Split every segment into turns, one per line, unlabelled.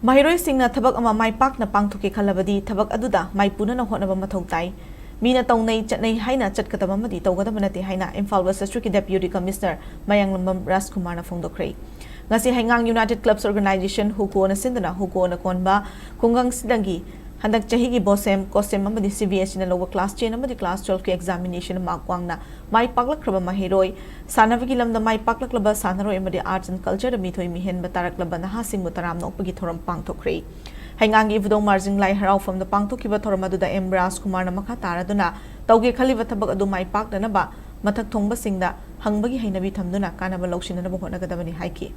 Mahiroi singna thabak ama mai pak na pangthuke khalabadi thabak aduda mai punana honaba mathau tai Meena Tounei-Chatnei Haina Chatkadaba Amadi Tougadaba Natte Haina Imphal West District Deputy Commissioner Mayanglambam Raskumar na phongdokhrei ngasi Haingang United Clubs Organization huko na sindana huko na konba kungang sidangi handak chahigi bosem kosem amadi CBS na lower class 10 amadi class 12 ke examination mark wangna mai paklakraba mahiroi sanavigi lamda mai paklaklaba sanaroi amadi arts and culture mithoi mihen bataraklaba naha sing mutaram nokpagi thoram pangthokhrei Haingang Ivdong Marjing Lai Harau from the Pangtokiba Thoramadu M. Raskumar na makha taraduna tauge khaliba thabak adu mai pak danaba mathak thongba singda hangbagi hainabi thamduna kanaba loksina na honagadabani haiki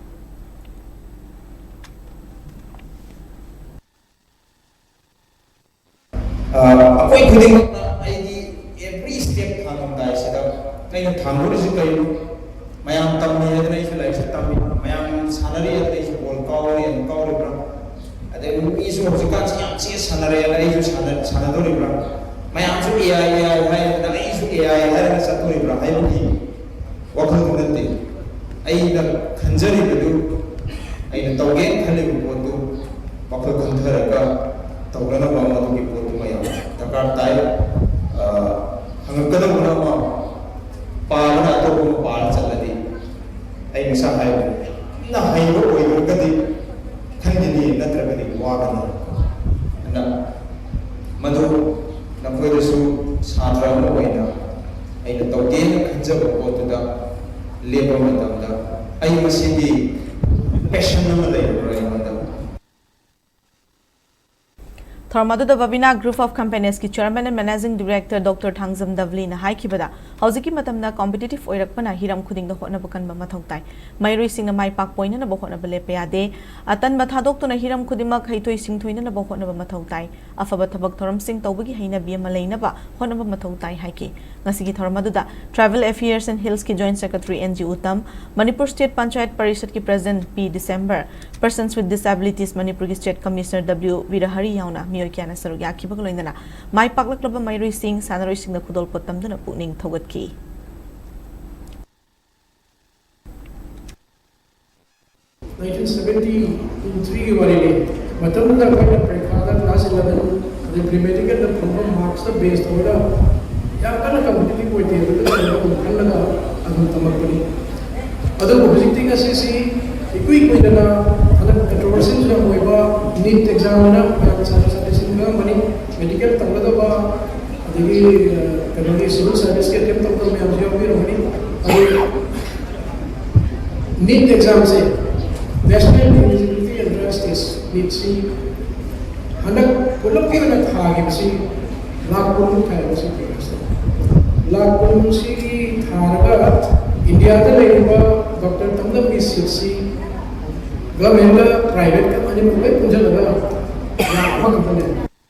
Apoi khudimak every step thamdai sida kaina thamgori si kai mayam tamni adna isu lai sa tamni mayam sanari adna isu bol kawri and kawri bra ade isu hojikan siam si sanari adna isu sanadori bra mayam su iya hai adna isu iya hai na saturi bra hai ki wakhal thunante ai da khanjari bedu ai na tawge khali bodu wakhal khanthara ka tawlana ba ma ki bodu mayam takar tai hangakada buna ma paana to ko paal chaladi ai misa hai na hai ro oi ro gadi khandini natragadi wagana na madu na koi su sadra mo oina ai na tawge khanjaba bodu da leba matamda ai masidi passion na lai ro ai manda
Thoramadu Babina Group of Companies ki Chairman and Managing Director Dr. Thangzam Davli na hai kibada hauziki matamna competitive oirakpana hiram khuding da hotna bakan ba mathau tai mairoi sing na mai pak poina na ba hotna bale payade atan ba thadok to na hiram khudima khaitoi sing thoina na ba hotna ba mathau tai afaba thabak thoram sing tawbagi haina bi malaina ba hotna ba mathau tai haiki ngasi ki Thoramadu da Travel Affairs and Hills ki Joint Secretary NG Uttam Manipur State Panchayat Parishad ki President P December Persons with Disabilities Manipur ki State Commissioner W Virahari yauna Kya saru yaki bagaloindana mai paklaklaba mairoi sing sanaroi sing na khudol potamduna puning thogatki
1973 के बारे में मतलब ना कोई प्रकार class 11 the premedical the program marks the base थोड़ा या कल कम्पिटिटिव होती है तो कल लगा अदम तमकनी अदम ऑब्जेक्टिव का से इक्विक में ना अदम कंट्रोवर्सी जो हुई बा नीट एग्जाम ना मनी मेडिकल तंगदबा अदगी कनोनी सिविल सर्विस के टेम तक में हम जो भी रहनी नीट एग्जाम से national eligibility and test NEET सी हनक पुलप के ना था कि बसी लाख पुल था बसी लाख पुल सी थारगा इंडिया का लेबा डॉक्टर तंगदब की सीसी गवर्नमेंट प्राइवेट का मनी में पूजा लगा लाख कंपनी